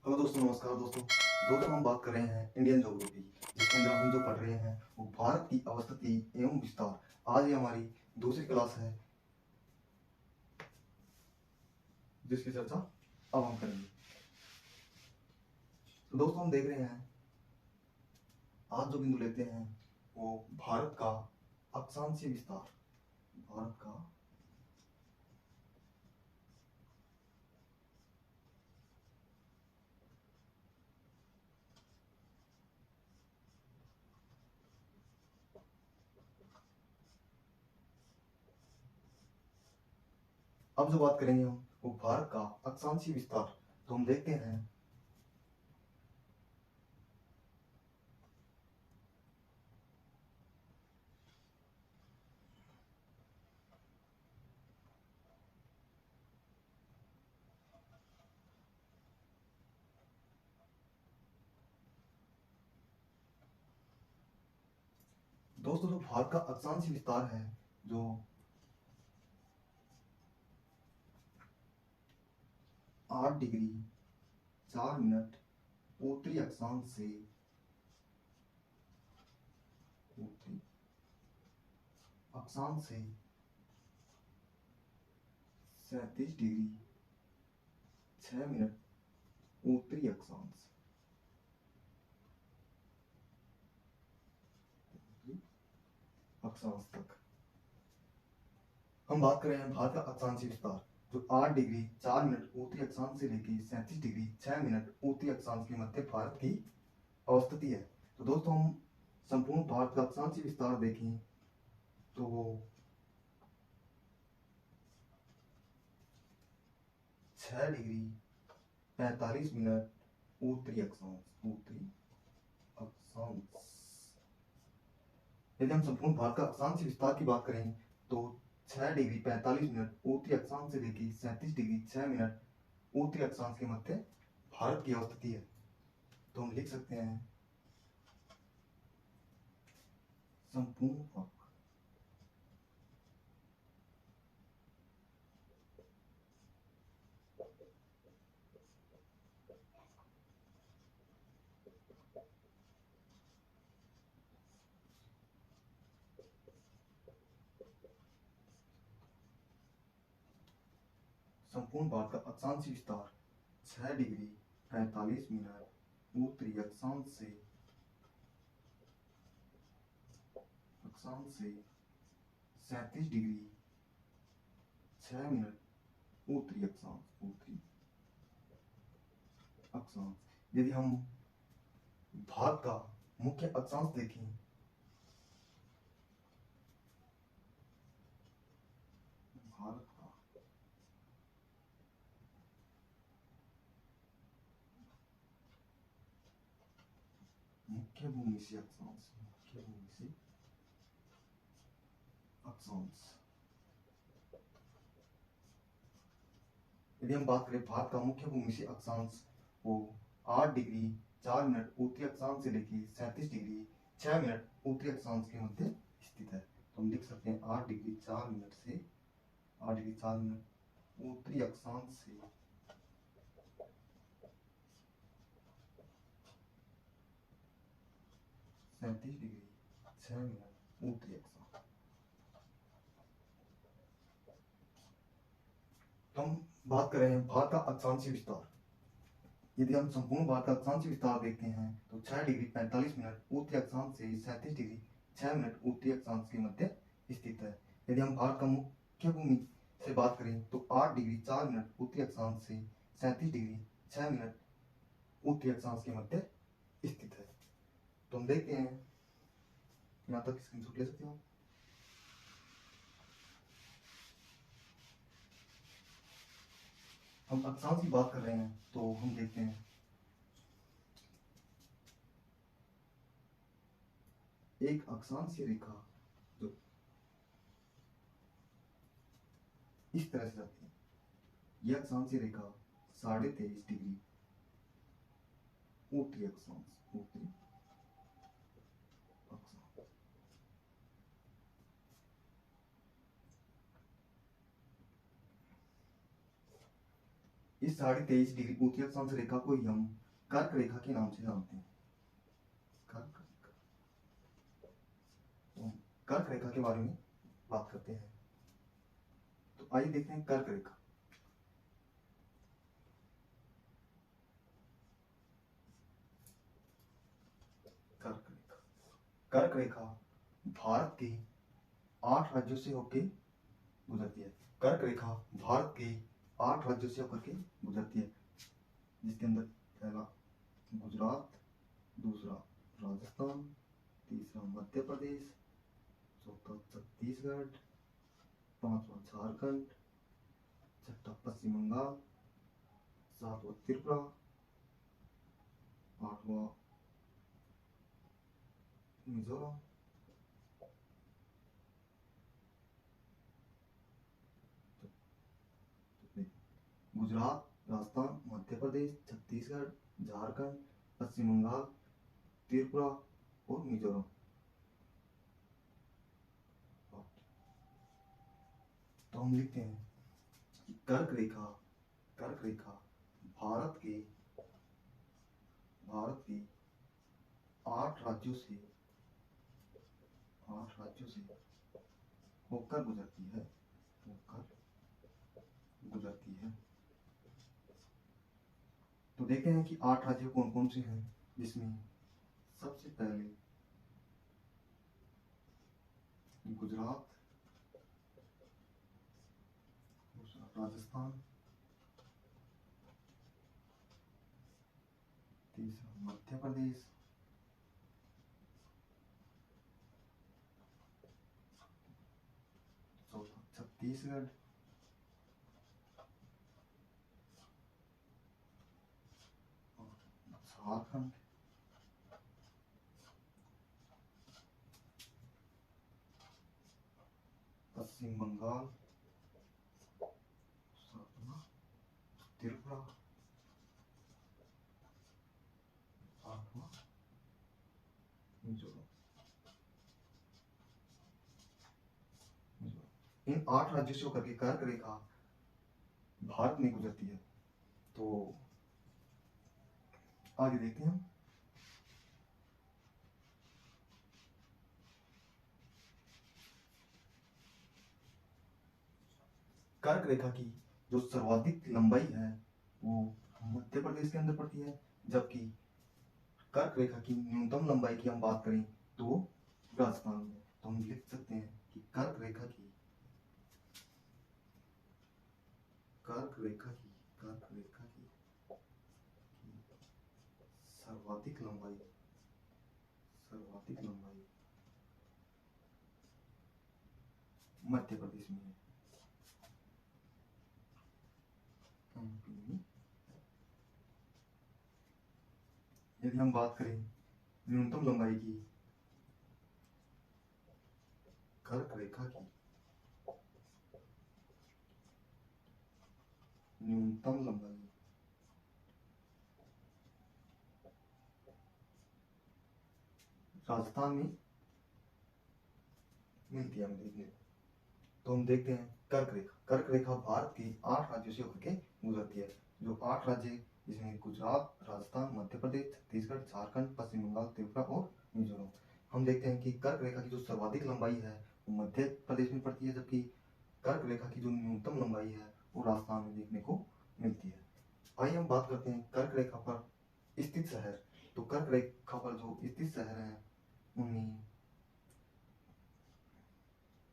Hello दोस्तों, नमस्कार दोस्तों। हम बात कर रहे हैं इंडियन ज्योग्राफी, जिसके अंदर हम जो पढ़ रहे हैं वो भारत की अवस्थिति एवं विस्तार। आज ये हमारी दूसरी क्लास है, जिसकी चर्चा अब हम करेंगे। तो दोस्तों, हम देख रहे हैं आज जो बिंदु लेते हैं वो भारत का अक्षांशीय विस्तार। भारत का अब जो बात करेंगे हम वो भारत का अक्षांशीय विस्तार। तो हम देखते हैं दोस्तों, जो भारत का अक्षांशीय विस्तार है, जो 8 डिग्री 4 मिनट उत्तरी अक्षांश से उत्तरी अक्षांश से 37 डिग्री 6 मिनट उत्तरी अक्षांश तक हम बात कर रहे हैं भारत का अक्षांशीय विस्तार, जो 8 डिग्री 4 मिनट उत्तरी अक्षांश से लेकर 37 डिग्री 6 मिनट उत्तरी अक्षांश के मध्य भारत की अवस्थिति है। तो दोस्तों, हम संपूर्ण भारत का अक्षांशीय विस्तार देखें तो वो 6 डिग्री 45 मिनट उत्तरी अक्षांश यदि हम संपूर्ण भारत का अक्षांशीय विस्तार की बात करें तो 6 डिग्री 45 मिनट उत्तरी अक्षांश से लेकर 37 डिग्री 6 मिनट उत्तरी अक्षांश के मध्य भारत की अवस्थिति है। तो हम लिख सकते हैं संपूर्ण संपूर्ण भारत का अक्षांशीय विस्तार 6 डिग्री 45 मिनट उत्तरी अक्षांश से 37 डिग्री 6 मिनट उत्तरी अक्षांश। यदि हम भारत का मुख्य अक्षांश देखें भारत का मुख्य भूमि से अक्षांश यदि हम बात करें भारत का मुख्य भूमि से अक्षांश वो 8 डिग्री 4 मिनट उत्तरी अक्षांश से लेकर 37 डिग्री 6 मिनट उत्तरी अक्षांश के मध्य स्थित है। तो हम लिख सकते हैं 8 डिग्री 4 मिनट से 8 डिग्री 4 मिनट उत्तरी अक्षांश से 37 डिग्री 6 मिनट उत्तरी अक्षांश। तो हम बात कर रहे हैं भारत का अक्षांशीय विस्तार। यदि हम संपूर्ण भारत का अक्षांशीय विस्तार देखते हैं तो 6 डिग्री 45 मिनट उत्तरी अक्षांश से 37 डिग्री 6 मिनट उत्तरी अक्षांश के मध्य स्थित है। यदि हम भारत का मुख्य भूमि से बात करें तो 8 डिग्री 4 मिनट उत्तरी अक्षांश से 37 डिग्री 6 मिनट उत्तरी अक्षांश के मध्य स्थित है। तो हम देखते हैं, यहाँ तक स्क्रीनशॉट ले सकते हो। हम अक्षांश की बात कर रहे हैं तो हम देखते हैं एक अक्षांशीय रेखा जो इस तरह से जाती है। यह अक्षांशीय रेखा 23.5 डिग्री उत्तरी अक्षांश इस 23.5 डिग्री उत्तरी अक्षांश रेखा को ही हम कर्क रेखा के नाम से जानते हैं। कर्क रेखा। तो कर्क रेखा के बारे में बात करते हैं। तो आइए देखते हैं कर्क रेखा। कर्क रेखा, कर्क रेखा भारत के 8 राज्यों से होकर गुजरती है। कर्क रेखा भारत के 8 राज्यों से होकर के गुजरती है, जिसके अंदर पहला गुजरात, दूसरा राजस्थान, तीसरा मध्य प्रदेश, चौथा छत्तीसगढ़, पांचवा झारखंड, छठा पश्चिम बंगाल, सातवां त्रिपुरा, आठवां मिजोरम, गुजरात, राजस्थान, मध्य प्रदेश, छत्तीसगढ़, झारखंड, पश्चिम बंगाल, त्रिपुरा और मिजोरम। तो हम लिखते हैं कि कर्क रेखा भारत के 8 राज्यों से होकर गुजरती है। तो देखते हैं कि 8 राज्य कौन कौन से हैं, जिसमें सबसे पहले गुजरात, दूसरा राजस्थान, तीसरा मध्य प्रदेश, चौथा छत्तीसगढ़, झारखंड, पश्चिम बंगाल, सातवां त्रिपुरा, आठवां मिजोरम। इन 8 राज्यों से होकर के कर्क रेखा भारत में गुजरती है। तो आगे देखते हैं हम। कर्क रेखा की जो सर्वाधिक लंबाई है वो मध्य प्रदेश के अंदर पड़ती है, जबकि कर्क रेखा की न्यूनतम लंबाई की हम बात करें तो राजस्थान में। तो हम लिख सकते हैं कि कर्क रेखा की सर्वाधिक लंबाई मध्य प्रदेश में है। यदि हम बात करें न्यूनतम लंबाई की कर्क रेखा की न्यूनतम लंबाई राजस्थान में मिलती है हम देखने। तो हम देखते हैं कर्क रेखा भारत के 8 राज्यों से होकर के गुजरती है। जो 8 राज्य जिसमें गुजरात, राजस्थान, मध्य प्रदेश, छत्तीसगढ़, झारखंड, पश्चिम बंगाल, त्रिपुरा और मिजोरम। हम देखते हैं कि कर्क रेखा की जो सर्वाधिक लंबाई है वो मध्य प्रदेश में पड़ती है, जबकि कर्क रेखा की जो न्यूनतम लंबाई है वो राजस्थान में देखने को मिलती है। आइए हम बात करते हैं कर्क रेखा पर स्थित शहर। तो कर्क रेखा पर जो स्थित शहर हैं उनमें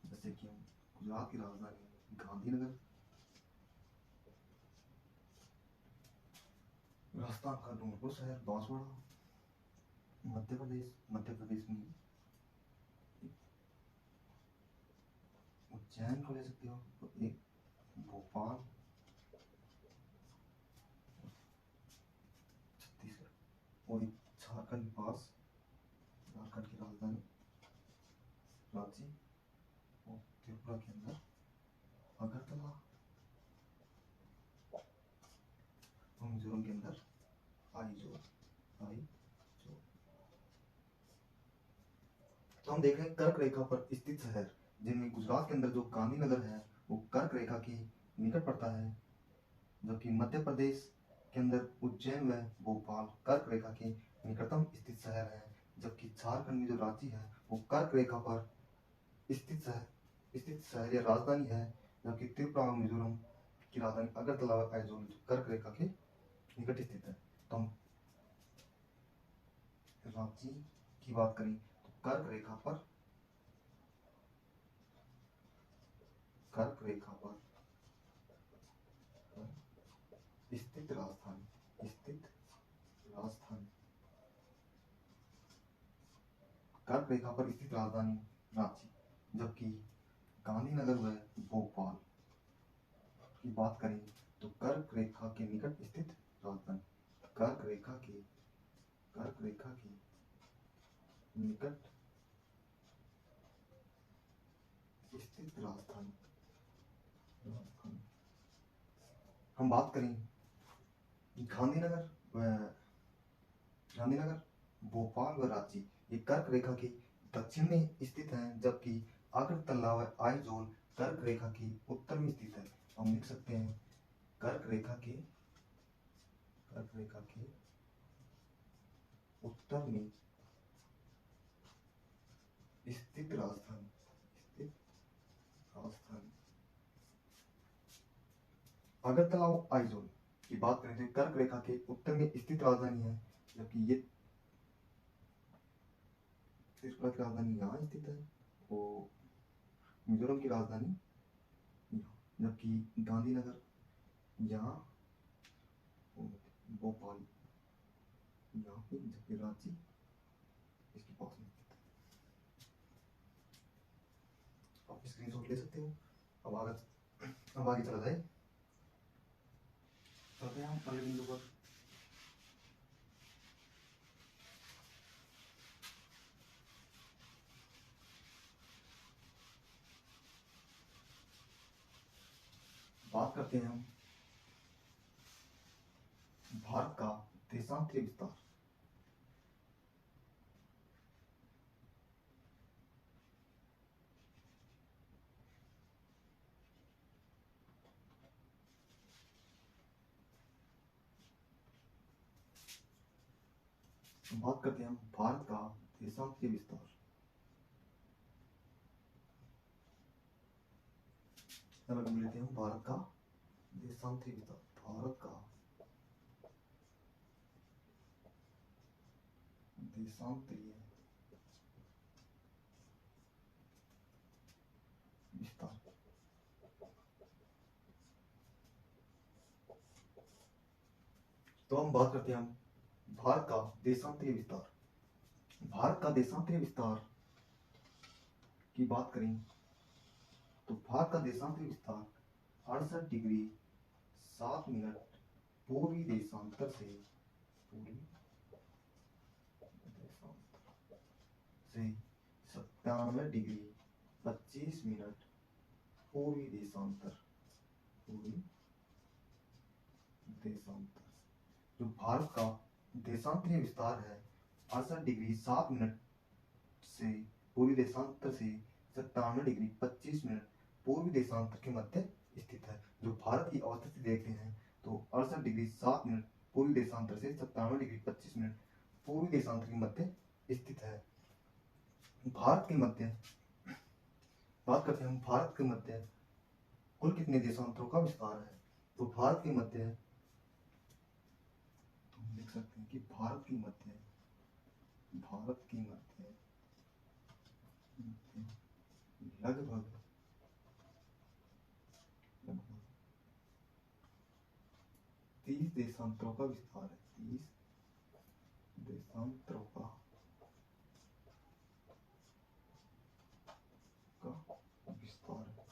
जैसे कि हम गुजरात की राजधानी गांधीनगर, राजस्थान का डूंगरपुर शहर बांसवाड़ा, मध्य प्रदेश में उज्जैन को ले सकते हो, तो एक भोपाल, छत्तीसगढ़ और एक झारखंड के पास झारखंड की राजधानी रांची और त्रिपुरा के अंदर अगरतला और मिजोरम के अंदर आइजोल। तो हम देख रहे हैं कर्क रेखा पर स्थित शहर, जिनमें गुजरात के अंदर जो गांधीनगर है वो कर्क रेखा की निकट पड़ता है, जबकि मध्य प्रदेश के अंदर उज्जैन व भोपाल कर्क रेखा के निकटतम स्थित शहर है। जबकि झारखंड में जो रांची है वो कर्क रेखा पर स्थित शहर या राजधानी है। जबकि त्रिपुरा और मिजोरम की राजधानी अगरतला व आइजोल जो कर्क रेखा के निकट स्थित है। तो हम रांची की बात करें तो कर्क रेखा पर स्थित राजधानी कर्क रेखा पर स्थित राजधानी रांची। जबकि गांधीनगर व भोपाल की बात करें तो कर्क रेखा के निकट स्थित राजधानी कर्क रेखा के निकट स्थित राजधानी। हम बात करें गांधीनगर भोपाल व रांची ये कर्क रेखा के दक्षिण में स्थित हैं। जबकि अगरतला व आइजोल कर्क रेखा के उत्तर में स्थित है। हम लिख सकते हैं कर्क रेखा के उत्तर में स्थित राजधानी अगरतला और आइजोल की बात करें तो कर्क रेखा के उत्तर में स्थित राजधानी है। जबकि ये त्रिपुरा की राजधानी यहाँ स्थित है और मिजोरम की राजधानी यहाँ। जबकि गांधीनगर यहाँ भोपाल यहाँ पे, जबकि रांची इसके पास में स्थित है। आप स्क्रीनशॉट ले सकते हो। अब आगे चला जाए। चलते हैं हम अगले बिंदु पर। बात करते हैं हम भारत का देशांतरीय विस्तार। बात करते हैं हम भारत का देशांतरीय विस्तार। हम लेते हैं भारत का देशांतरीय विस्तार। भारत का देशांतरीय विस्तार। तो हम बात करते हैं हम भारत का देशांतरीय विस्तार। भारत का देशांतरीय विस्तार की बात करें तो भारत का देशांतरीय विस्तार 68 डिग्री 7 मिनट पूर्वी देशांतर से 97 डिग्री 25 मिनट पूर्वी देशांतर जो भारत का देशांतरीय विस्तार है 68 डिग्री 7 मिनट से पूर्वी देशांतर से 97 डिग्री 25 मिनट पूर्वी देशांतर के मध्य स्थित है। जो भारत की अवस्थिति देखते हैं तो 68 डिग्री 7 मिनट पूर्वी देशांतर से 97 डिग्री 25 मिनट पूर्वी देशांतर के मध्य स्थित है। भारत के मध्य बात करते हैं हम भारत के मध्य कुल कितने देशांतरों का विस्तार है। तो भारत के मध्य तो हम लिख सकते हैं कि भारत के मध्य लगभग 30 देशांतरों का विस्तार है। 30 देशांतरों का विस्तार है।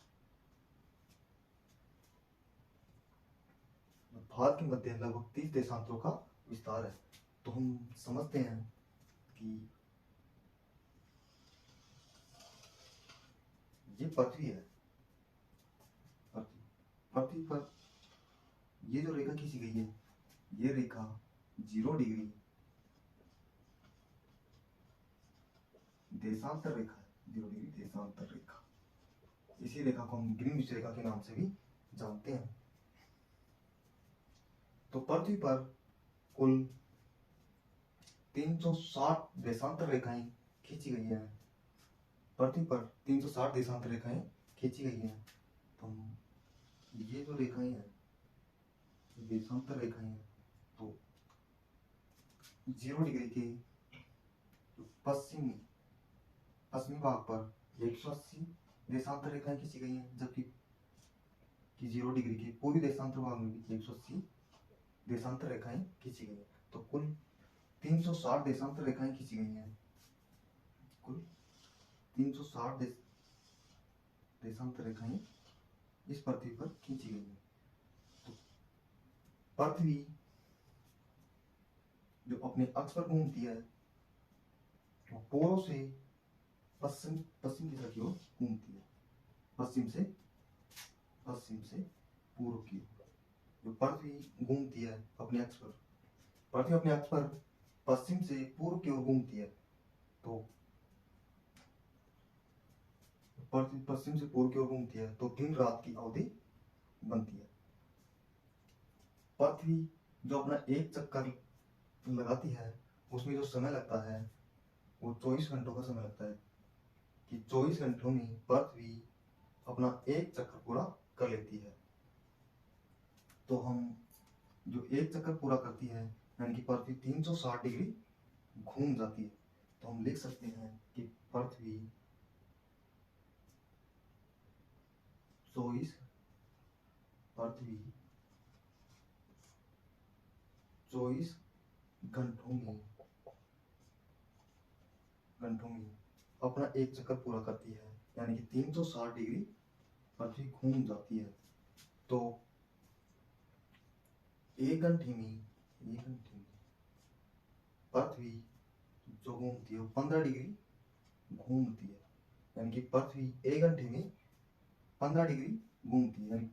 भारत के मध्य लगभग 30 देशांतरों का विस्तार है। तो हम समझते हैं कि ये पृथ्वी है। पृथ्वी पर ये जो रेखा खींची गई है ये रेखा 0 डिग्री देशांतर रेखा है। 0 डिग्री देशांतर रेखा। इसी रेखा को हम ग्रीनविच रेखा के नाम से भी जानते हैं। तो पृथ्वी पर कुल 360 देशांतर रेखाएं खींची गई हैं। पृथ्वी पर 360 देशांतर रेखाएं खींची गई हैं। तो ये जो रेखाएं हैं देशांतर रेखाएं हैं, तो 0 डिग्री के पश्चिमी भाग पर 180 देशांतर रेखाएं खींची गई हैं, जबकि 0 डिग्री के पूर्वी देशांतर भाग में भी 180 देशांतर रेखाएं खींची गई हैं। तो कुल 360 देशांतर रेखाएं खींची गई हैं। कुल 360 देशांतर रेखाएं इस पृथ्वी पर खींची गई हैं। तो पृथ्वी जो अपने अक्ष पर घूमती है वो पूर्व से पश्चिम दिशा की ओर घूमती है, पश्चिम से पूर्व की ओर। जो पृथ्वी घूमती है अपने अक्ष पर, पृथ्वी अपने अक्ष पर पश्चिम से पूर्व की ओर घूमती है। तो पृथ्वी पश्चिम से पूर्व की ओर घूमती है तो दिन रात की अवधि बनती है। पृथ्वी जो अपना एक चक्कर लगाती है उसमें जो समय लगता है वो 24 घंटों का समय लगता है, कि 24 घंटों में पृथ्वी अपना एक चक्कर पूरा कर लेती है। तो हम जो एक चक्कर पूरा करती है यानी कि पृथ्वी 360 डिग्री घूम जाती है, तो हम लिख सकते हैं कि पृथ्वी 24 घंटों में अपना एक चक्कर पूरा करती है, यानी कि 360 डिग्री पृथ्वी घूम जाती है। तो एक घंटे में पृथ्वी जो घूमती है वो 15 डिग्री घूमती है, यानी कि पृथ्वी एक घंटे में 15 डिग्री घूमती है, यानी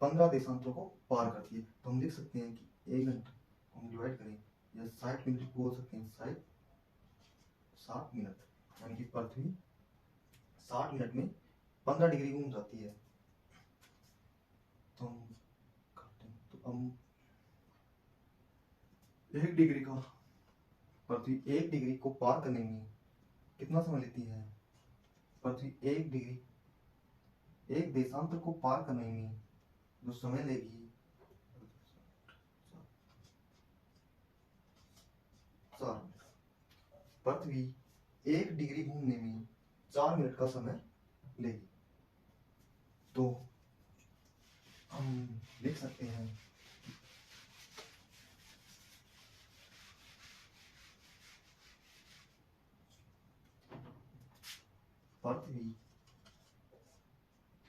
15 देशांतरों को पार करती है। तो हम लिख सकते हैं कि एक घंटे हम डिवाइड करें या 60 मिनट बोल सकते हैं, 60 मिनट, यानी कि पृथ्वी 60 मिनट में 15 डिग्री घूम जाती है। तो हम 1 डिग्री का पृथ्वी 1 डिग्री को पार करने में कितना समय लेती है? पृथ्वी 1 डिग्री एक देशांतर को पार करने में जो समय लेगी 4 मिनट। पृथ्वी 1 डिग्री घूमने में 4 मिनट का समय लेगी। तो हम लिख सकते हैं पृथ्वी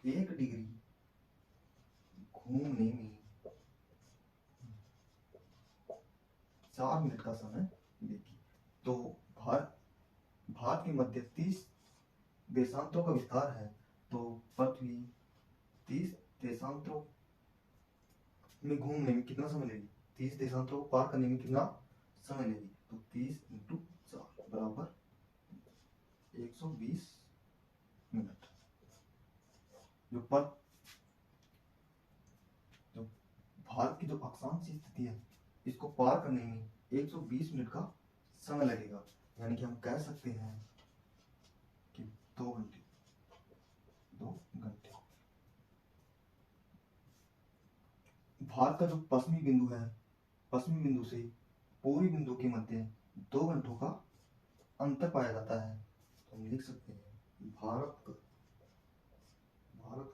1 डिग्री घूमने में 4 मिनट का समय लेगी। तो भारत के मध्य 30 देशांतरों का विस्तार है, तो पृथ्वी 30 देशांतरों में घूमने में कितना समय लेगी? 30 देशांतरों को पार करने में कितना समय लेगी? तो 30 × 4 बराबर 120 मिनट। जो भारत की जो अक्षांश स्थिति है इसको पार करने में 120 मिनट का समय लगेगा, यानी कि हम कह सकते हैं कि 2 घंटे। भारत का जो पश्चिमी बिंदु है, पश्चिमी बिंदु से पूर्वी बिंदु के मध्य 2 घंटों का अंतर पाया जाता है। तो हम लिख सकते हैं भारत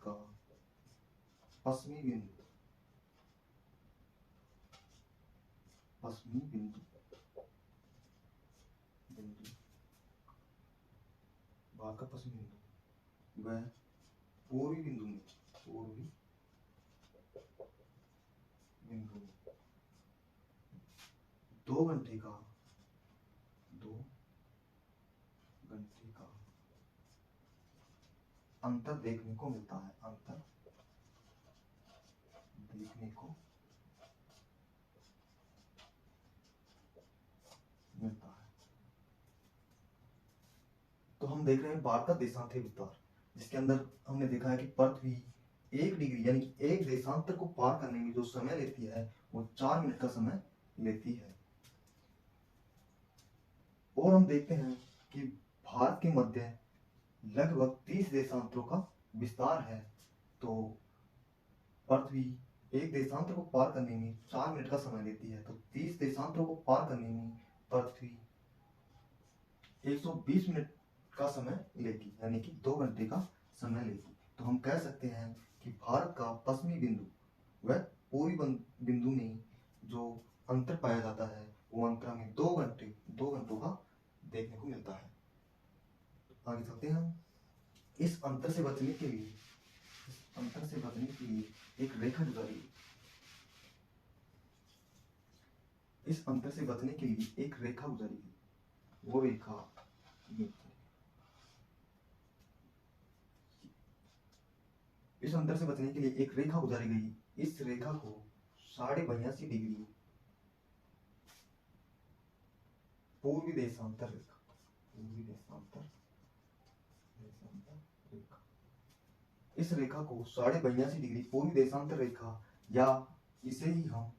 का पश्चिमी बिंदु भारत का पश्चिमी बिंदु वह पूर्वी बिंदु में 2 घंटे का अंतर देखने को मिलता है। तो हम देख रहे हैं भारत का देशांतरी विस्तार, जिसके अंदर हमने देखा है कि पृथ्वी 1 डिग्री यानी कि एक देशांतर को पार करने में जो समय लेती है वो 4 मिनट का समय लेती है। और हम देखते हैं कि भारत के मध्य लगभग 30 देशांतरों का विस्तार है। तो पृथ्वी एक देशांतर को पार करने में 4 मिनट का समय लेती है, तो 30 देशांतरों को पार करने में पृथ्वी 120 मिनट का समय लेगी, यानी कि 2 घंटे का समय लेगी। तो हम कह सकते हैं कि भारत का पश्चिमी बिंदु व पूर्वी बिंदु में जो अंतर पाया जाता है वो अंतर हमें 2 घंटों का देखने को मिलता है। आगे चलते हैं हम। इस अंतर से बचने के लिए एक रेखा गुजारी गई। इस अंतर से बचने के लिए एक रेखा गुजारी गई। वो रेखा इस अंतर से बचने के लिए एक रेखा गुजारी गई। इस रेखा को 82.5 डिग्री पूर्वी देशांतर रेखा इस रेखा को 82.5 डिग्री पूर्वी देशांतर रेखा, या इसे ही हम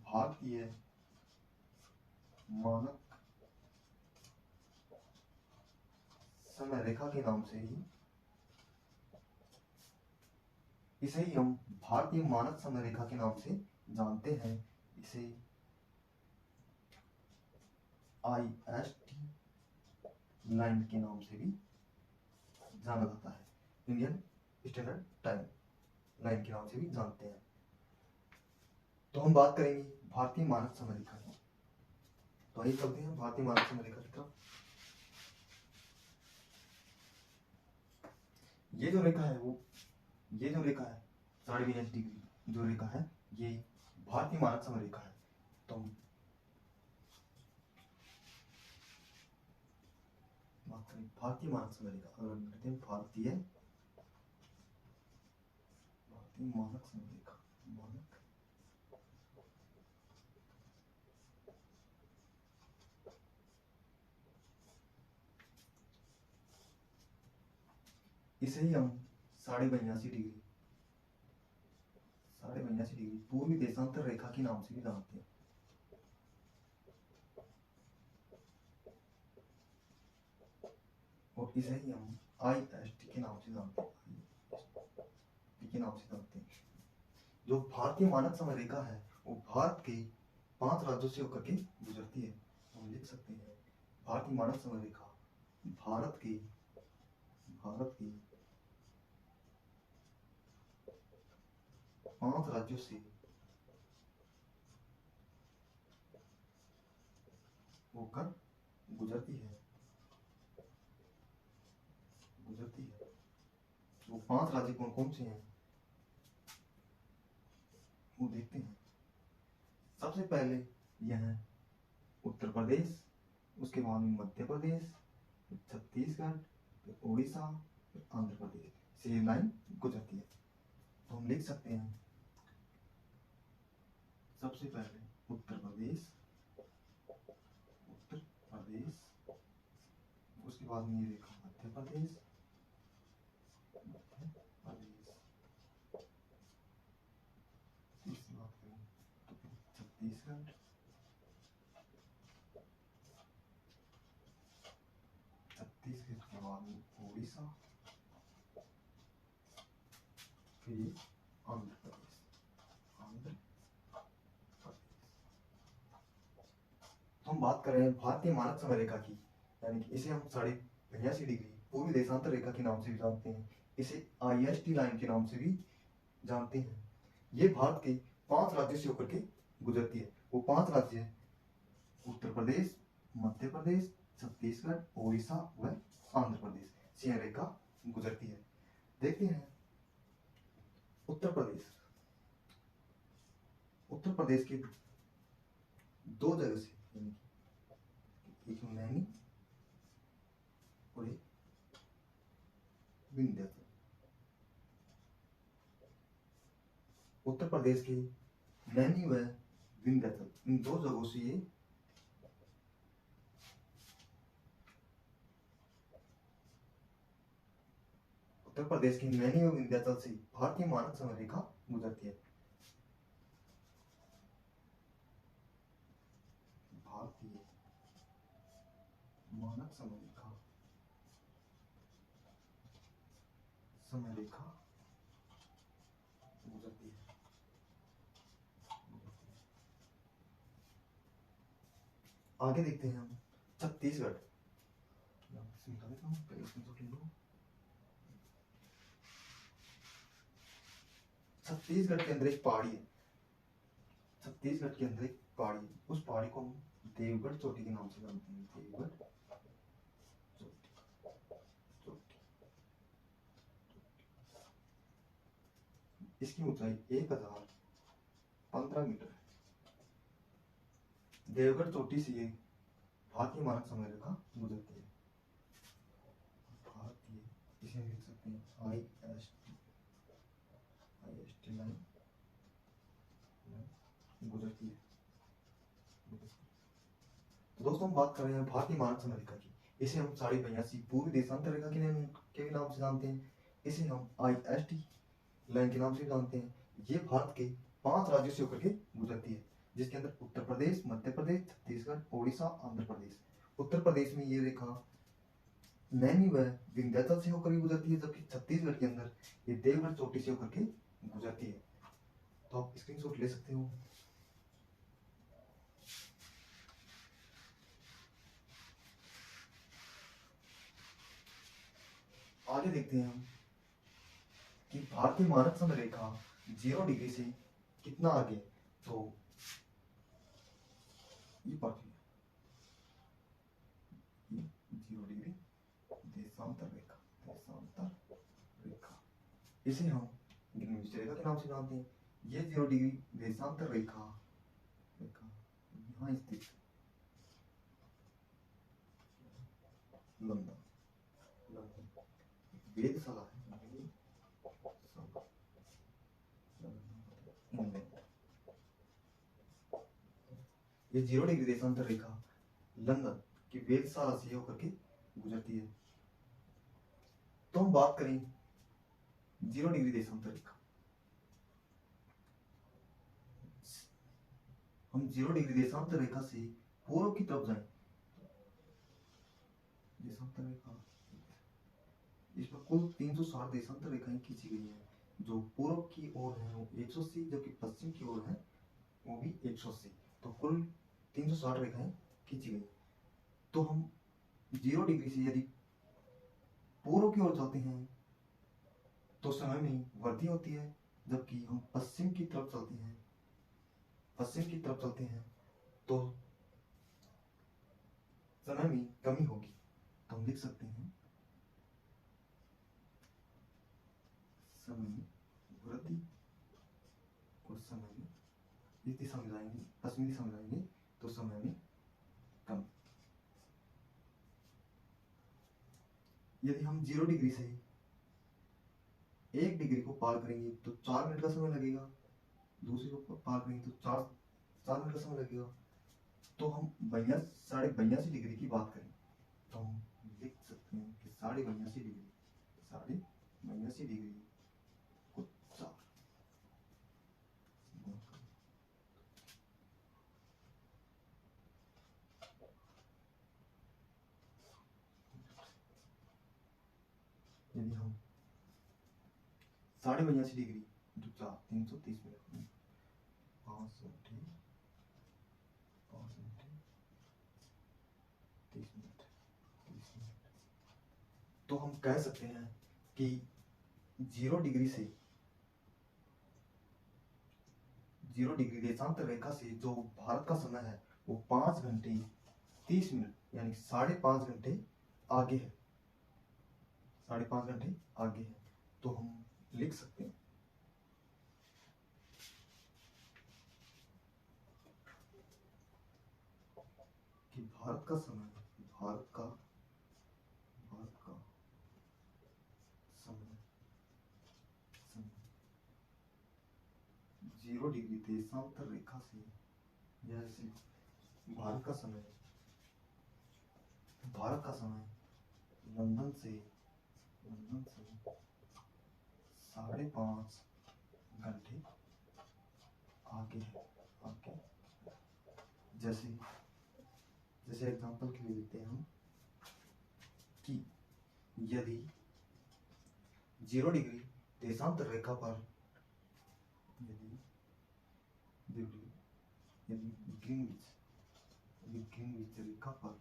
भारतीय मानक समय रेखा के नाम से ही हम भारतीय मानक समय रेखा के नाम से जानते हैं। इसे IST लाइन के नाम से भी जाना जाता है, इंडियन स्टैंडर्ड टाइम लाइन के नाम से भी जानते हैं। तो हम बात करेंगे भारतीय मानक समय रेखा की। तो आइए चलते हैं भारतीय मानक समय रेखा की तरफ। ये जो रेखा है 82.5 डिग्री जो रेखा है ये भारतीय मानक समय रेखा है। तो बात करें भारतीय मानक समय रेखा, अगर कहते हैं भारतीय मानक समय रेखा, इसे ही हम 82.5 डिग्री पूर्वी देशांतर रेखा के नाम से भी जानते हैं। और इसे ही हम IST के नाम से जानते हैं। जो भारतीय मानक समय रेखा है वो भारत के 5 राज्यों से होकर के गुजरती है। हम लिख सकते हैं भारतीय मानक समय रेखा भारत के 5 राज्यों से होकर गुजरती है। वो 5 राज्य कौन कौन से हैं वो देखते हैं। सबसे पहले यह है उत्तर प्रदेश, उसके बाद में मध्य प्रदेश, छत्तीसगढ़, फिर उड़ीसा, फिर आंध्र प्रदेश से ये लाइन गुजरती है। तो हम लिख सकते हैं सबसे पहले उत्तर प्रदेश, उसके बाद में ये रेखा मध्य प्रदेश, तीसरी बात करें तो छत्तीसगढ़, के बाद में उड़ीसा, फिर आंध्र प्रदेश। तो हम बात कर रहे हैं भारतीय मानक समय रेखा की, यानी कि इसे हम 82.5 डिग्री पूर्वी देशांतर रेखा के नाम से भी जानते हैं। इसे IST लाइन के नाम से भी जानते हैं। ये भारत के 5 राज्यों से होकर के गुजरती है। वो 5 राज्य है उत्तर प्रदेश, मध्य प्रदेश, छत्तीसगढ़, उड़ीसा व आंध्र प्रदेश से यह रेखा गुजरती है। देखते हैं उत्तर प्रदेश के 2 जगह से, एक नैनी और एक विंध्याचल। उत्तर प्रदेश के नैनी व विंध्याचल इन 2 जगहों से ये उत्तर प्रदेश की नैनी व विंध्याचल से भारतीय मानक समय रेखा गुजरती है। भारतीय मानक समय रेखा गुजरती है। आगे देखते हैं हम छत्तीसगढ़। छत्तीसगढ़ के अंदर एक पहाड़ी है। छत्तीसगढ़ के अंदर एक पहाड़ी है। उस पहाड़ी को हम देवगढ़ चोटी के नाम से जानते हैं। देवगढ़ चोटी। इसकी ऊंचाई 1015 मीटर है। देवगढ़ चोटी से ये भारतीय मानक समय रेखा गुजरती है। भारतीय, इसे लिख सकते हैं IST लाइन गुजरती है। तो दोस्तों हम बात कर रहे हैं भारतीय मानक समय रेखा की। इसे हम 82.5 पूर्वी देशांतर रेखा के नाम से जानते हैं। इसे हम IST लाइन के नाम से जानते हैं। ये भारत के 5 राज्यों से होकर के गुजरती है, जिसके अंदर उत्तर प्रदेश, मध्य प्रदेश, छत्तीसगढ़, ओडिशा, आंध्र प्रदेश। उत्तर प्रदेश में ये रेखा नैनी व विंध्याचल से होकर गुजरती है, जबकि छत्तीसगढ़ के अंदर ये देवगढ़ चोटी से होकर के गुजरती है। तो आप स्क्रीनशॉट ले सकते हो। आगे देखते हैं हम कि भारतीय मानक समय रेखा 0 डिग्री से कितना आगे। तो ये पृथ्वी, ये 0 डिग्री देशांतर रेखा, इसे हम ग्रीनिच रेखा के नाम से जानते हैं। ये 0 डिग्री देशांतर रेखा यहाँ स्थित लंदन वेधशाला है, इंग्लैंड। ये 0 डिग्री देशांतर रेखा लंदन की वेधशाला से होकर के गुजरती है। तो हम बात करें 0 डिग्री देशांतर रेखा। हम 0 डिग्री देशांतर रेखा से पूर्व की तरफ जाएं। देशांतर रेखा, इस पर कुल 360 देशांतर रेखाएं खींची गई हैं। जो पूर्व की ओर है वो 180, जबकि पश्चिम की ओर है वो भी 180। तो कुल 360 रेखाएं खींची गई। तो हम 0 डिग्री से यदि पूर्व की ओर जाते हैं तो समय में वृद्धि होती है, जबकि हम पश्चिम की तरफ चलते हैं तो समय में कमी होगी। तो हम लिख सकते हैं समय में वृद्धि और समय में, इस दिशा में जाएंगे, पश्चिमी दिशा में जाएंगे तो समय में कम। यदि हम 0 डिग्री से 1 डिग्री को पार करेंगे तो 4 मिनट का समय लगेगा। दूसरे को पार करेंगे तो 4 मिनट का समय लगेगा। तो हम 82.5 डिग्री की बात करें तो हम लिख सकते हैं कि 82.5 डिग्री को 4 यदि हम 82.5 डिग्री जो 4 330 मिनट, 5 घंटे 30 मिनट। तो हम कह सकते हैं कि 0 डिग्री से 0 डिग्री देशांतर रेखा से जो भारत का समय है वो 5 घंटे 30 मिनट यानी 5.5 घंटे आगे है। 5.5 घंटे आगे है। तो हम लिख सकते हैं कि भारत का समय 0 डिग्री देशांतर रेखा से, जैसे भारत का समय लंदन से 5.5 घंटे आगे है, आगे। जैसे जैसे एग्जांपल के लिए लेते हैं हम कि यदि 0 डिग्री देशांतर रेखा पर यदि यदि ग्रीनविच रेखा पर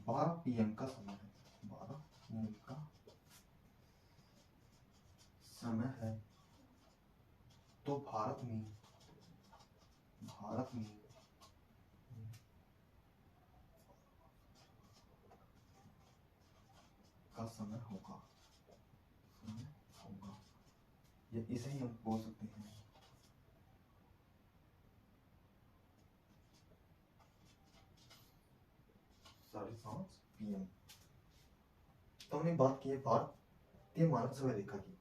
12 PM का समय है, 12 PM का समय है, तो भारत में का समय होगा, या इसे ही हम बोल सकते हैं 7:30 PM। तो हमने बात की है भारतीय मानक समय रेखा की।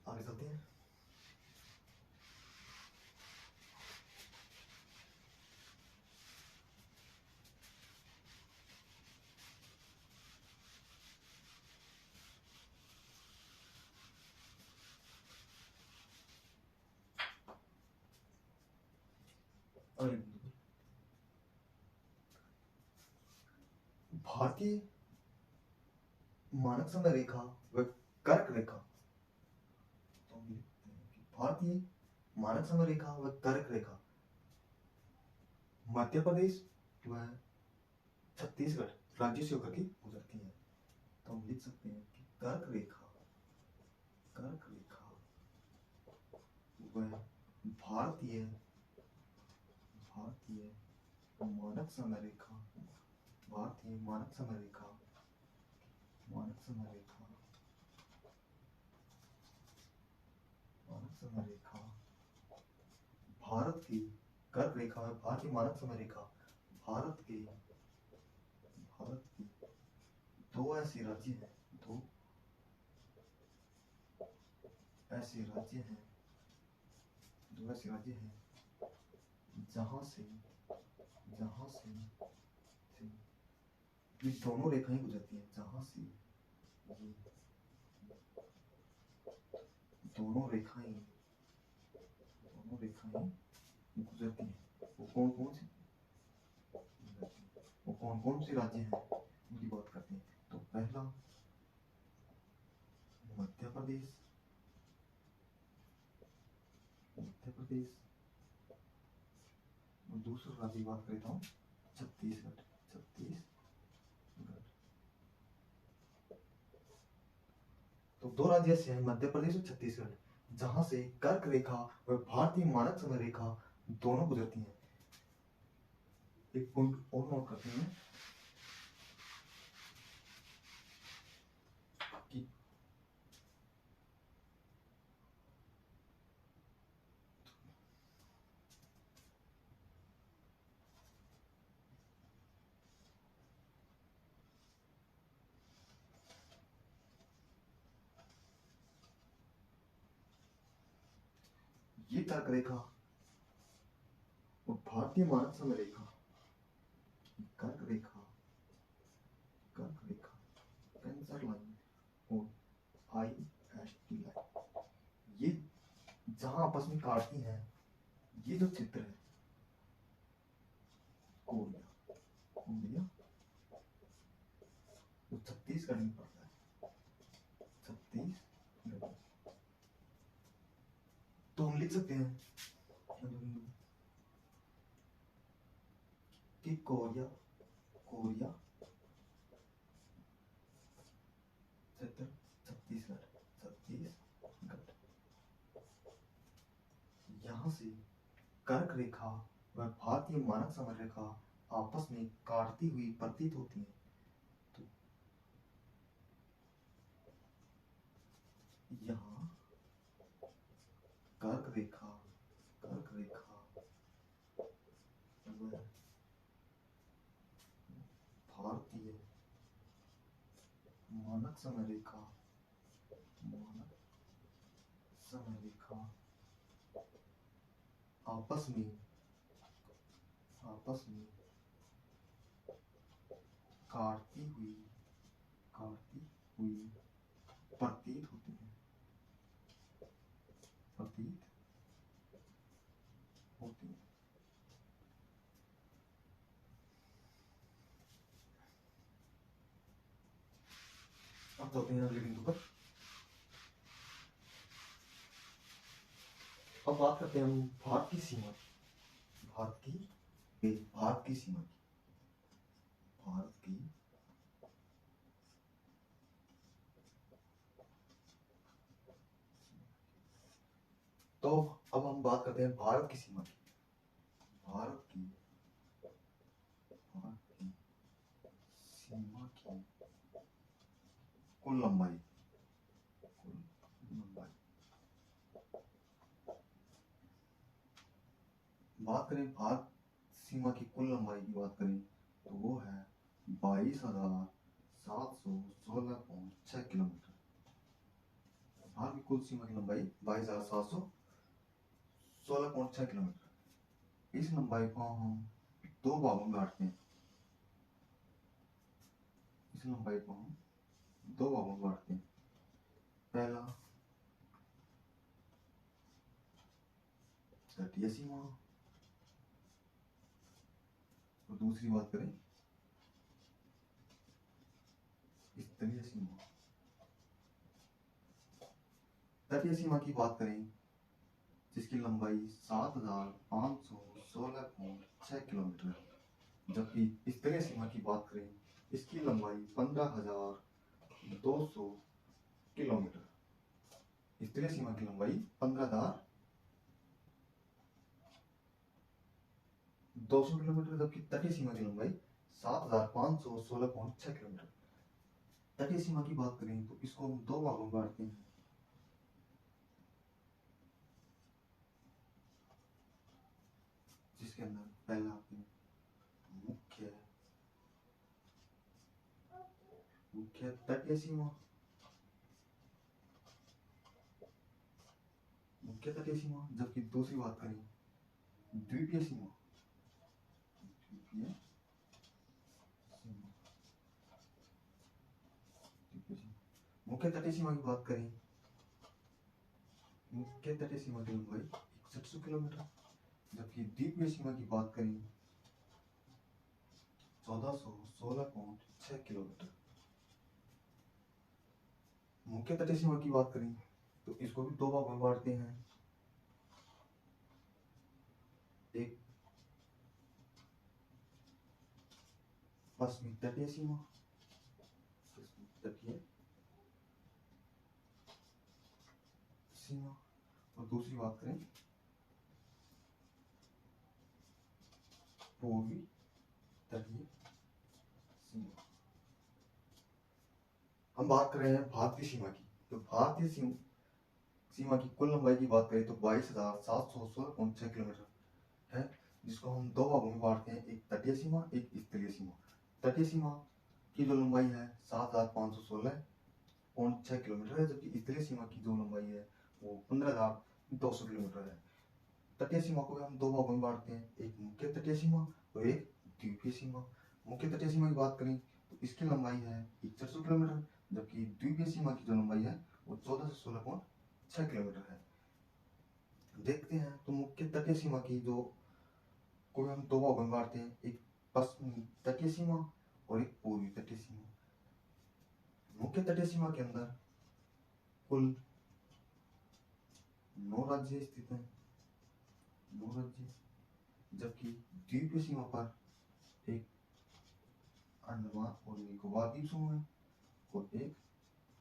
आगे चलते हैं। भारतीय मानक समय रेखा व कर्क रेखा, तो हम लिखते हैं कि भारतीय मानक समय रेखा व कर्क रेखा मध्य प्रदेश व छत्तीसगढ़ राज्यों से होकर के गुजरती है। तो हम लिख सकते हैं कि कर्क रेखा वह भारतीय मानक समय रेखा भारत की कर्क रेखा है, भारतीय मानक समय रेखा भारत की दो ऐसे राज्य हैं जहां से ये दोनों रेखाएं गुजरती हैं, जहां से ये दोनों रेखाएं गुजरती हैं। वो कौन से राज्य हैं उनकी बात करते हैं। तो पहला मध्य प्रदेश और दूसरा राज्य की बात करता हूँ छत्तीसगढ़। तो दो राज्य ऐसे हैं मध्य प्रदेश और छत्तीसगढ़ जहां से कर्क रेखा और भारतीय मानक समय रेखा दोनों गुजरती हैं। एक पॉइंट और नोट करते हैं कि ये कर्क रेखा और भारतीय मानक समय रेखा कर्क रेखा कैंसर लाइन और IST लाइन, ये जहां आपस में काटती हैं, ये जो चित्र है कोरिया वो छत्तीसगढ़ में पड़ता है, छत्तीसगढ़। तो हम लिख सकते हैं कि कोरिया क्षेत्र छत्तीसगढ़। यहाँ से कर्क रेखा व भारतीय मानक समय रेखा आपस में काटती हुई प्रतीत होती हैं। तो यहाँ कर्क रेखा व भारतीय मानक समय रेखा आपस में काटती हुई प्रतीत होती है, प्रतीत होती है। अब चलते हैं अगले बिंदु पर। अब बात करते हैं हम भारत की सीमा की। भारत की सीमा की, भारत की तो अब हम बात करते हैं भारत की सीमा की। भारत की सीमा की कुल लंबाई, बात करें भारत सीमा की कुल लंबाई की बात करें तो वो है 22,716.6 किलोमीटर। भारत की कुल सीमा की लंबाई 22,716.6 किलोमीटर। इस लंबाई को हम दो भागों में बांटते हैं। इस लंबाई को हम दो भागों में बांटते हैं। पहला तटीय सीमा और दूसरी बात करें स्तरीय सीमा। तटीय सीमा की बात करें जिसकी लंबाई 7,516.6 किलोमीटर है, जबकि स्तरीय सीमा की बात करें इसकी लंबाई 15,200 किलोमीटर। स्तरीय सीमा की लंबाई 15,200 किलोमीटर, जबकि तटीय सीमा की लंबाई 7,516.6 किलोमीटर। तटीय सीमा की बात करें तो इसको हम दो भागों में बांटते हैं। जिसके अंदर पहला मुख्य तटीय सीमा, जबकि दूसरी बात करें द्वीपीय सीमा। मुख्य तटीय सीमा की बात करें, मुख्य तटीय सीमा की लंबाई 6100 किलोमीटर, जबकि द्वीपीय सीमा की बात करें 1416.6 किलोमीटर। मुख्य तटीय सीमा की बात करें तो इसको भी दो भागों में बांटते हैं। एक पश्चिमी तटीय सीमा, और दूसरी बात करें पूर्वी तटीय सीमा। हम बात कर रहे हैं भारतीय सीमा की। तो भारतीय सीमा की कुल लंबाई की बात करें तो 22,716.6 किलोमीटर है, जिसको हम दो भागों में बांटते हैं, एक तटीय सीमा, एक स्तरीय सीमा। तटीय सीमा की जो लंबाई है 7,516.6 किलोमीटर है, जबकि स्तरीय सीमा की जो लंबाई है वो 15,200 किलोमीटर है। तटीय सीमा को भी हम दो भागों में बांटते हैं, एक मुख्य तटीय सीमा और एक द्वीपीय सीमा। मुख्य तटीय सीमा की बात करें तो इसकी लंबाई है 6100 किलोमीटर, जबकि द्वीपीय सीमा की जो लंबाई है वो 1416.6 किलोमीटर है। देखते हैं तो मुख्य तटीय सीमा की जो को हम दो भागों में बांटते हैं, एक पश्चिमी तटीय सीमा और एक पूर्वी तटीय सीमा। मुख्य तटीय सीमा के अंदर कुल 9 राज्य स्थित हैं, 9 राज्य, जबकि द्वीपीय सीमा पर एक अंडमान और निकोबार द्वीप समूह है और एक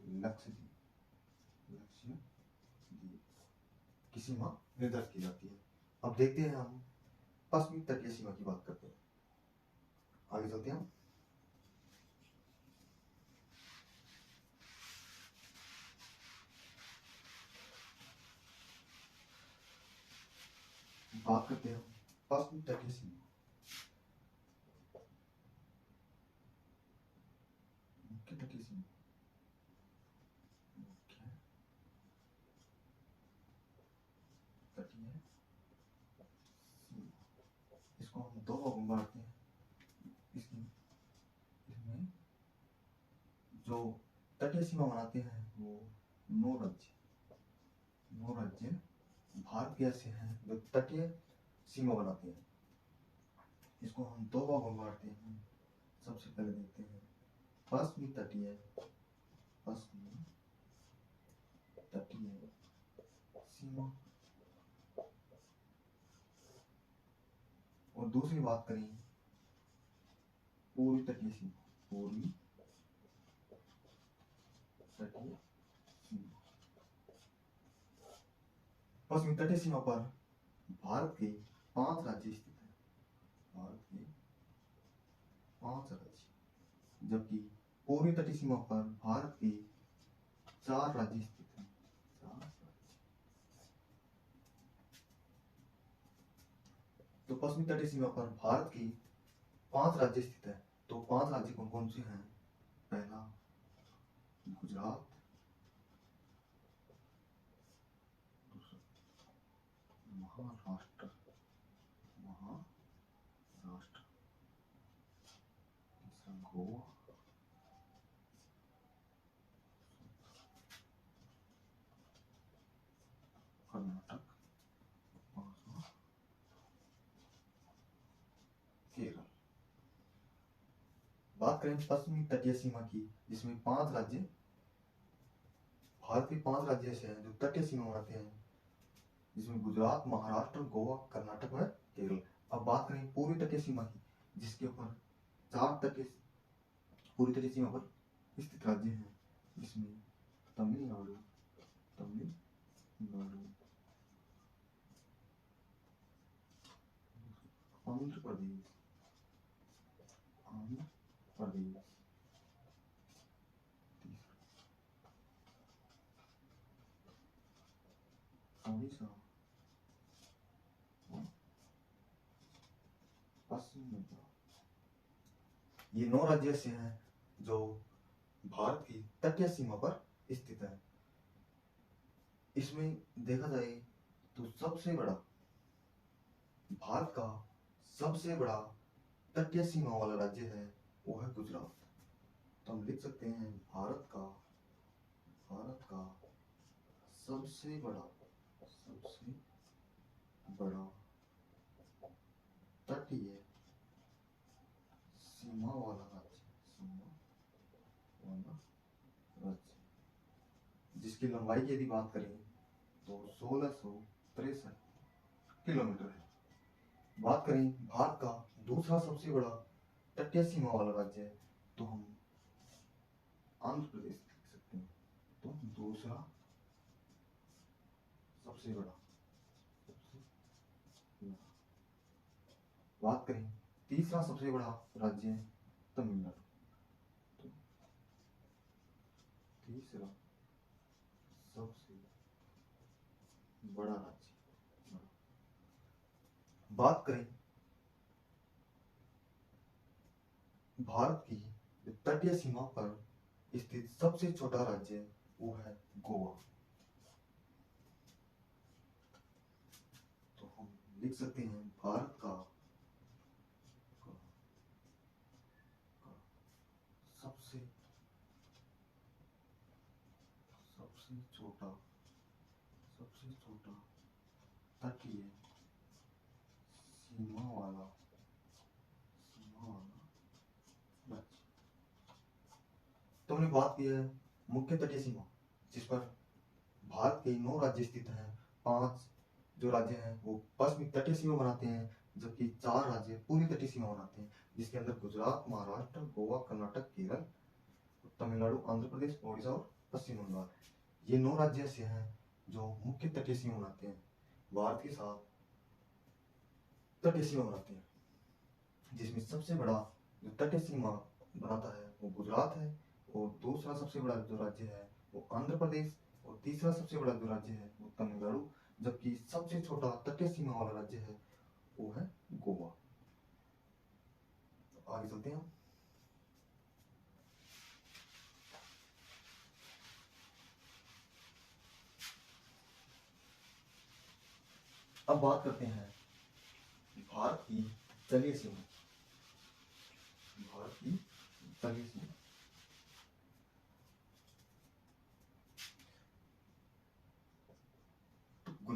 लक्षद्वीप की सीमा निर्धारित की जाती है। अब देखते हैं हम पश्चिमी तटीय सीमा की बात करते हैं। आगे चलते हैं हम। बात करते हैं पश्चिमी तटीय सीमा। मुख्य तटीय सीमा, मुख्य तटीय सीमा, इसको हम दो भागों में बांटते हैं। इसमें जो तटीय सीमा बनाते हैं वो 9 राज्य भारत के ऐसे हैं जो तटीय सीमा बनाते हैं। इसको हम दो भागों में बांटते हैं। सबसे पहले देखते हैं पश्चिमी तटीय सीमा, और दूसरी बात करें पूर्वी तटीय सीमा। पश्चिमी तटीय सीमा पर भारत के 5 राज्य स्थित हैं। जबकि पूर्वी तटीय सीमा पर भारत के 4 राज्य स्थित हैं। तो पश्चिमी तटीय सीमा पर भारत के 5 राज्य स्थित है। तो 5 राज्य कौन कौन से हैं? पहला गुजरात, दूसरा महाराष्ट्र, तीसरा गोवा, कर्नाटक, केरल। बात करें पश्चिमी तटीय सीमा की, जिसमें 5 राज्य, भारत के 5 राज्य ऐसे हैं जो तटीय सीमा बनाते हैं, जिसमें गुजरात, महाराष्ट्र, गोवा, कर्नाटक व केरल। अब बात करें पूर्वी तटीय सीमा की, जिसके ऊपर 4 तटीय पूर्वी तटीय सीमा पर स्थित राज्य हैं, जिसमें तमिलनाडु, आंध्र प्रदेश, उड़ीसा, पश्चिम बंगाल। ये 9 राज्य ऐसे हैं जो भारत की तटीय सीमा पर स्थित है। इसमें देखा जाए तो भारत का सबसे बड़ा तटीय सीमा वाला राज्य है वो है गुजरात। तो हम लिख सकते हैं भारत का सबसे बड़ा तटीय सीमा वाला राज्य, जिसकी लंबाई की यदि बात करें तो 1663 किलोमीटर है। बात करें भारत का दूसरा सबसे बड़ा तटीय सीमा वाला राज्य है तो हम आंध्र प्रदेश लिख सकते हैं। तो दूसरा सबसे बड़ा। बात करें तीसरा सबसे बड़ा राज्य है तमिलनाडु। तो तीसरा सबसे बड़ा राज्य। बात करें भारत की तटीय सीमा पर स्थित सबसे छोटा राज्य वो है गोवा। तो हम लिख सकते हैं भारत का सबसे छोटा तटीय सीमा वाला राज्य। तो हमने बात की है मुख्य तटीय सीमा, जिस पर भारत के 9 राज्य स्थित हैं। 5 जो राज्य हैं वो पश्चिमी तटीय सीमा बनाते हैं, जबकि 4 राज्य पूर्वी तटीय सीमा बनाते हैं, जिसके अंदर गुजरात, महाराष्ट्र, गोवा, कर्नाटक, केरल, तमिलनाडु, आंध्र प्रदेश, ओडिशा और पश्चिम बंगाल। ये 9 राज्य ऐसे हैं जो मुख्य तटीय सीमा बनाते हैं, भारत के साथ तटीय सीमा बनाते हैं, जिसमें सबसे बड़ा जो तटीय सीमा बनाता है वो गुजरात है, और दूसरा सबसे बड़ा जो राज्य है वो आंध्र प्रदेश, और तीसरा सबसे बड़ा जो राज्य है वो तमिलनाडु, जबकि सबसे छोटा तटीय सीमा वाला राज्य है वो है गोवा। तो आगे चलते हैं। अब बात करते हैं भारत की जलीय सीमा।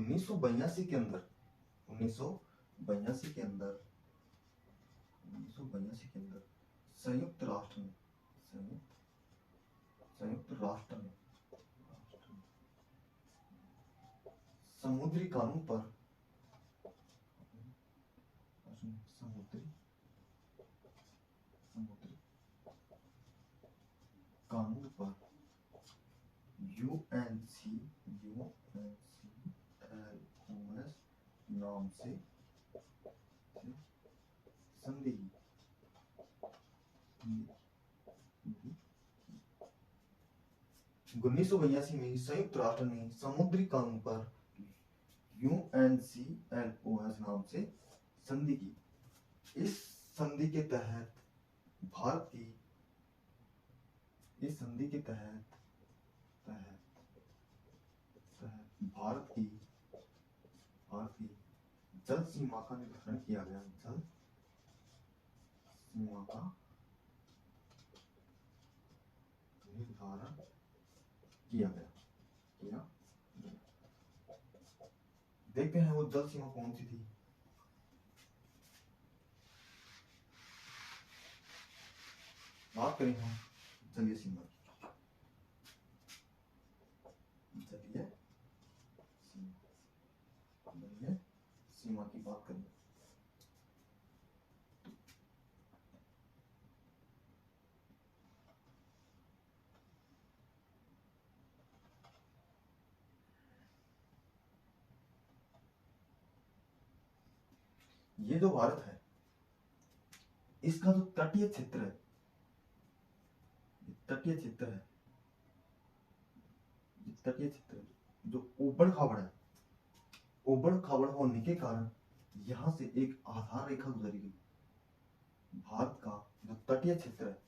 1982 के अंदर 1982 के अंदर 1982 के अंदर संयुक्त राष्ट्र में संयुक्त राष्ट्र में समुद्री कानून पर समुद्री कानून पर UNCLOS नाम से संधि 1982 में संयुक्त राष्ट्र ने समुद्री कानून पर UNCLOS नाम से संधि की। इस संधि के तहत भारत की भारत की जल सीमा का निर्धारण किया गया। जल सीमा का निर्धारण किया गया। देखते हैं वो जल सीमा कौन सी थी। बात करें हम जलीय सीमा की। जलीय सीमा की बात करें ये जो भारत है इसका जो तटीय क्षेत्र है जो ऊबड़ खाबड़ होने के कारण यहां से एक आधार रेखा गुजरी गई। भारत का जो तटीय क्षेत्र है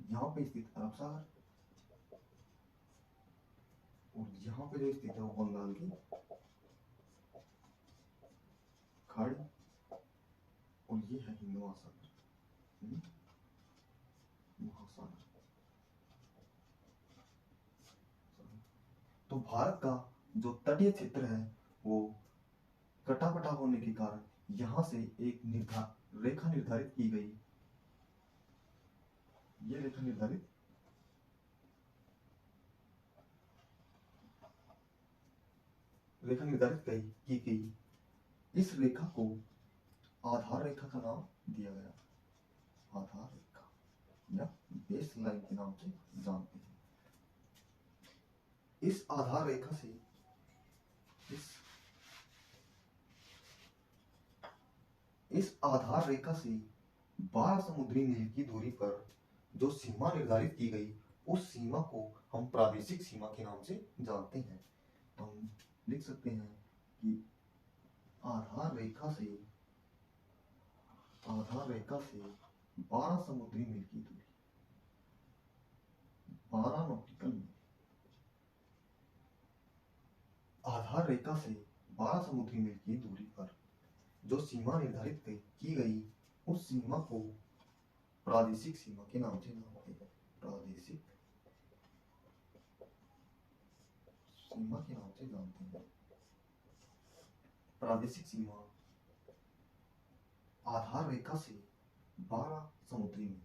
यहाँ पे स्थित अरब सागर और यहाँ पे जो स्थित है वो बंगाल की खाड़ी और ये है हिंद महासागर। तो भारत का जो तटीय क्षेत्र है वो कटापटा होने के कारण यहां से एक रेखा निर्धारित की गई। ये रेखा निर्धारित की गई। इस रेखा को आधार रेखा का नाम दिया गया। आधार रेखा या बेस लाइन के नाम से जानते हैं। इस आधार रेखा से 12 समुद्री मील की दूरी पर जो सीमा निर्धारित की गई उस सीमा को हम प्रादेशिक सीमा के नाम से जानते हैं। तो हम लिख सकते हैं कि आधार रेखा से 12 समुद्री मील की दूरी 12 नॉटिकल मील। आधार रेखा से 12 समुद्री मील की दूरी पर जो सीमा निर्धारित की गई उस सीमा को प्रादेशिक सीमा के नाम से जानते हैं। प्रादेशिक सीमा के नाम से जानते हैं। प्रादेशिक सीमा आधार रेखा से 12 समुद्री मील।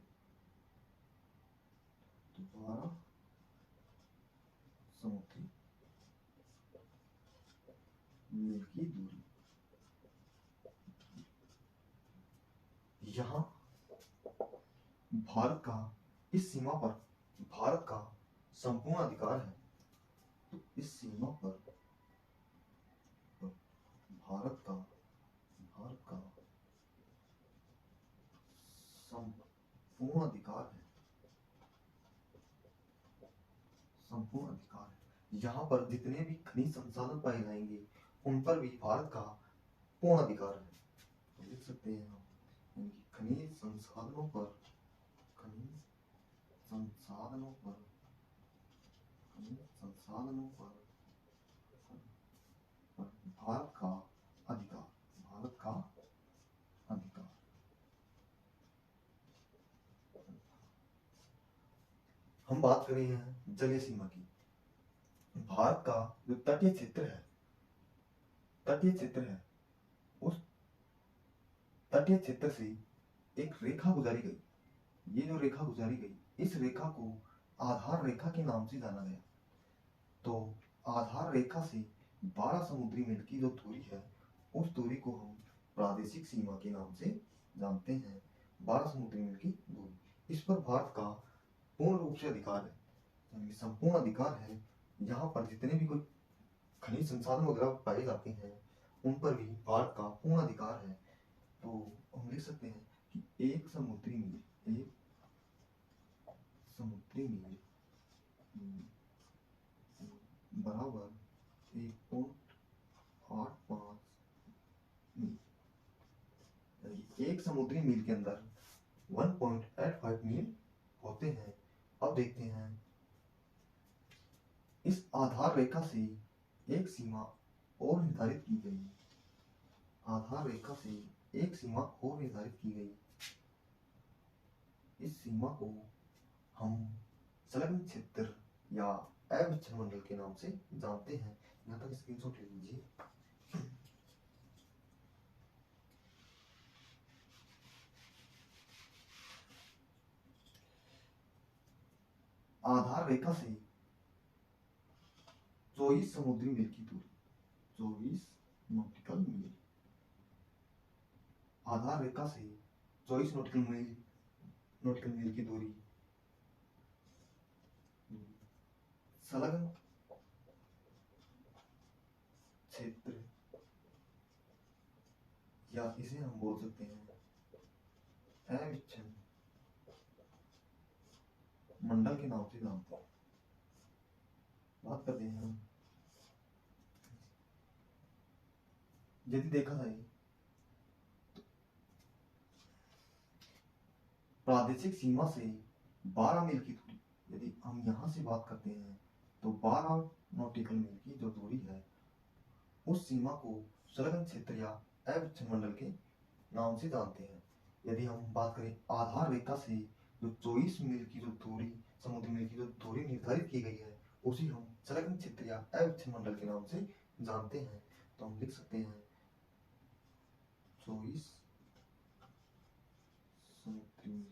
तो 12 समुद्री मील की दूरी। यहाँ भारत का इस सीमा पर भारत का संपूर्ण अधिकार है। तो इस सीमा पर भारत का संपूर्ण अधिकार है। यहाँ पर जितने भी खनिज संसाधन पाए जाएंगे उन पर भी भारत का पूर्ण अधिकार है। तो लिख सकते हैं हम खनिज संसाधनों पर भारत का अधिकार। हम बात कर रहे हैं जलीय सीमा की। भारत का जो तटीय क्षेत्र है उस तटीय क्षेत्र से एक रेखा गुजारी गई। ये जो रेखा गुजारी गई, इस रेखा को आधार रेखा के नाम से जाना गया। तो आधार रेखा से 12 समुद्री मील की जो दूरी है, उस दूरी को हम प्रादेशिक सीमा के नाम से जानते हैं। 12 समुद्री मील की दूरी, इस पर भारत का पूर्ण रूप से अधिकार है, यानी संपूर्ण अधिकार है। यहाँ पर जितने भी कोई खनिज संसाधन वगैरह पाए जाते हैं, उन पर भी भारत का पूर्ण अधिकार है। तो हम लिख सकते हैं कि एक समुद्री मील बराबर 1.85 मील, यानी एक समुद्री मील के अंदर 1.85 मील होते हैं। अब देखते हैं, इस आधार रेखा से एक सीमा और निर्धारित की गई। आधार रेखा से एक सीमा और निर्धारित की गई। इस सीमा को हम संलग्न क्षेत्र या अविच्छिन्न मंडल के नाम से जानते हैं। यहाँ तक स्क्रीनशॉट ले लीजिए। आधार रेखा से 24 समुद्री मील की दूरी, 24 नॉटिकल मील। आधार रेखा से 24 नॉटिकल मील की दूरी संलग्न क्षेत्र, या इसे हम बोल सकते हैं अविच्छिन्न मंडल के नाम से जानते हैं। बात करते हैं हम, यदि देखा जाए तो प्रादेशिक सीमा से 12 मील की दूरी, यदि हम यहाँ से बात करते हैं तो 12 नॉटिकल मील की जो दूरी है, उस सीमा को संलग्न क्षेत्र या अविच्छिन्न मंडल के नाम से जानते हैं। यदि हम बात करें आधार रेखा से जो 24 मील की जो दूरी, समुद्री मील की जो दूरी निर्धारित की गई है, उसी हम संलग्न क्षेत्र या अविच्छिन्न मंडल के नाम से जानते हैं। तो हम लिख सकते हैं 24 समुद्री मील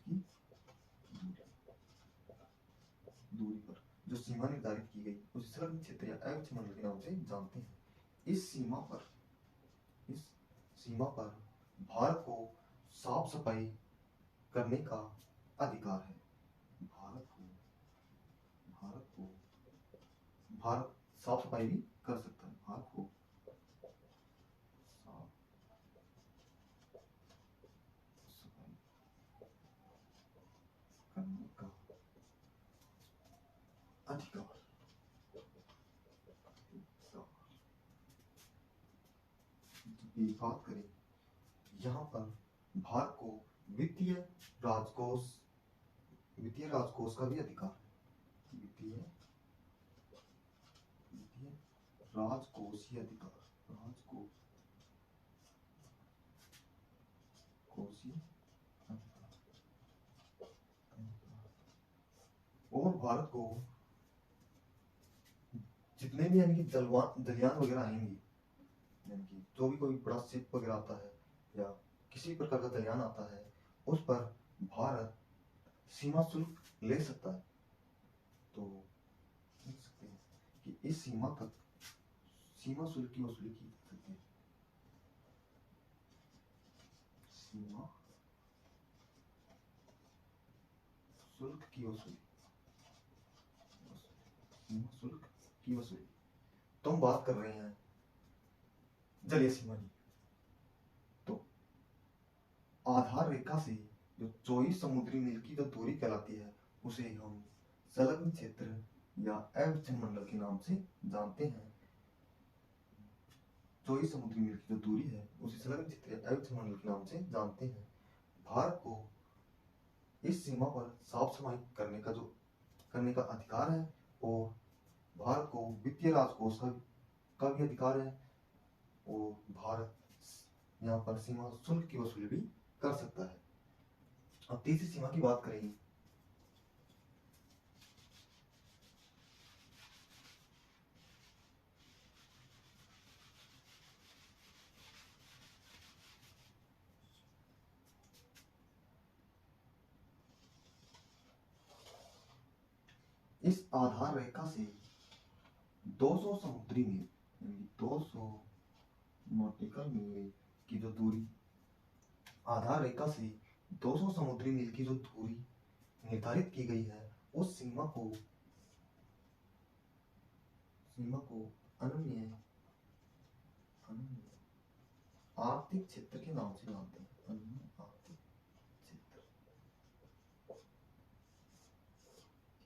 की दूरी पर जो सीमा निर्धारित की गई, उसे संलग्न क्षेत्र या अविच्छिन्न मंडल के नाम से जानते हैं। इस सीमा पर भारत को साफ सफाई करने का अधिकार है। भारत साफ सफाई भी कर सकता है। भारत को साफ सफाई करने का अधिकार। की बात करें, यहाँ पर भारत को वित्तीय राजकोष का भी अधिकार है। वित्तीय राजकोषीय अधिकार, और भारत को जितने भी यानी कि जलयान वगैरह आएंगे, यानी कि जो भी कोई बड़ा शिप वगैरह आता है या किसी प्रकार का जलयान आता है, उस पर भारत सीमा शुल्क ले सकता है। तो देख सकते हैं कि इस सीमा तक सीमा शुल्क की वसूली की जा सकती है। सीमा शुल्क की वसूली, तो हम बात कर रहे हैं जलीय सीमा की। तो आधार रेखा से जो 24 समुद्री मील की जो दूरी कहलाती है, उसे हम संलग्न क्षेत्र या अविच्छिन्न मंडल के नाम से जानते हैं। 24 समुद्री मील की जो दूरी है, उसे संलग्न क्षेत्र या अविच्छिन्न मंडल के नाम से जानते हैं। भारत को इस सीमा पर साफ सफाई करने का अधिकार है, और भारत को वित्तीय राजकोष का भी अधिकार है, और भारत यहाँ पर सीमा शुल्क की वसूली भी कर सकता है। अब तीसरी सीमा की बात करेंगे, इस आधार रेखा से 200 समुद्री मील यानी 200 नॉटिकल मील की जो दूरी, आधार रेखा से 200 समुद्री मील की जो दूरी निर्धारित की गई है, उस सीमा को अनन्य आर्थिक क्षेत्र के नाम से जानते हैं। अनन्य आर्थिक क्षेत्र,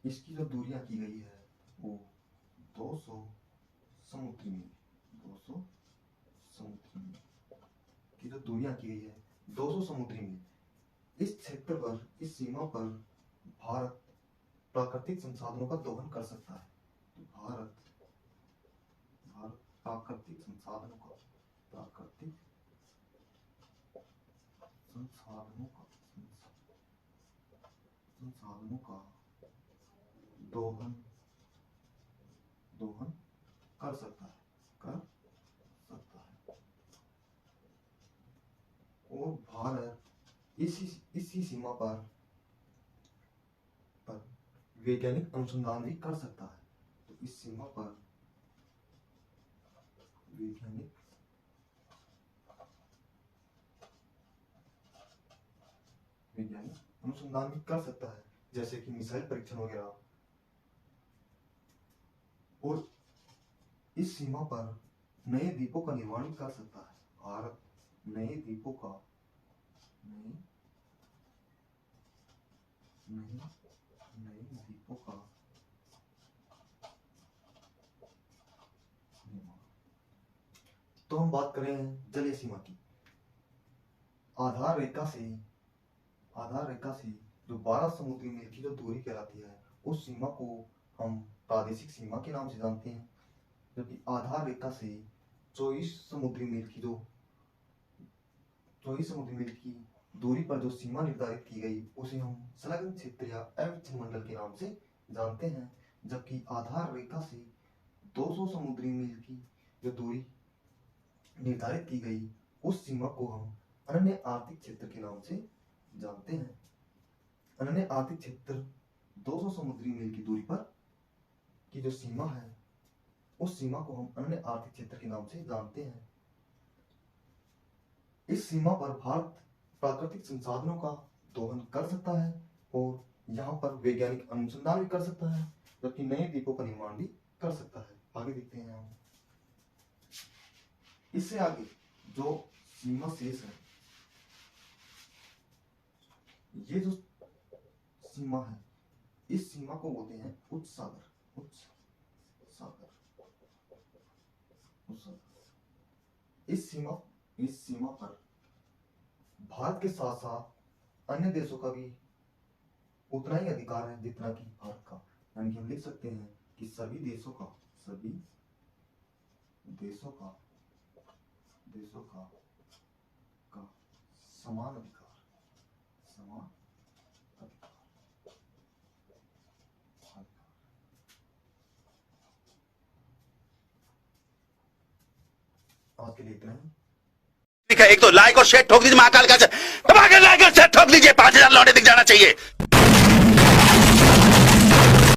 इसकी जो दूरियां की गई है वो 200 समुद्री मील, 200 समुद्री मील की जो दूरियां की गई है 200 समुद्री मील। इस क्षेत्र पर, इस सीमा पर भारत प्राकृतिक संसाधनों का दोहन कर सकता है। तो भारत प्राकृतिक संसाधनों का दोहन कर सकता है, और भारत इसी सीमा पर वैज्ञानिक अनुसंधान भी कर सकता है। तो इस सीमा पर वैज्ञानिक अनुसंधान भी कर सकता है, जैसे कि मिसाइल परीक्षण वगैरह। और इस सीमा पर नए द्वीपों का निर्माण भी कर सकता है। भारत नए द्वीपों का निर्माण। तो हम बात करें जलीय सीमा की। आधार रेखा से जो 12 समुद्री मील की जो दूरी कहलाती है, उस सीमा को हम प्रादेशिक सीमा के नाम से जानते हैं। जबकि आधार रेखा से 24 समुद्री मील की दूरी पर जो सीमा निर्धारित की गई, उसे हम संलग्न क्षेत्र या अविच्छिन्न मंडल के नाम से जानते हैं। जबकि आधार रेखा से 200 समुद्री मील की जो दूरी निर्धारित की गई, उस सीमा को हम अनन्य आर्थिक क्षेत्र के नाम से जानते हैं। अनन्य आर्थिक क्षेत्र 200 समुद्री मील की दूरी पर की जो सीमा है, उस सीमा को हम अनन्य आर्थिक क्षेत्र के नाम से जानते हैं। इस सीमा पर भारत प्राकृतिक संसाधनों का दोहन कर सकता है और यहाँ पर वैज्ञानिक अनुसंधान भी कर सकता है, जबकि नए द्वीपों का निर्माण भी कर सकता है। आगे देखते हैं हम। इससे आगे जो सीमा शेष है, ये जो सीमा है, इस सीमा को बोलते हैं उच्च सागर। इस सीमा पर भारत के साथ साथ अन्य देशों का भी उतना ही अधिकार है जितना कि भारत का। यानी कि हम लिख सकते हैं कि सभी देशों का समान अधिकार। आज के लिए इतना ही। एक तो लाइक और शेयर ठोक दीजिए, महाकाल का दबा के लाइक और शेयर ठोक लीजिए, 5000 लौटे दिख जाना चाहिए।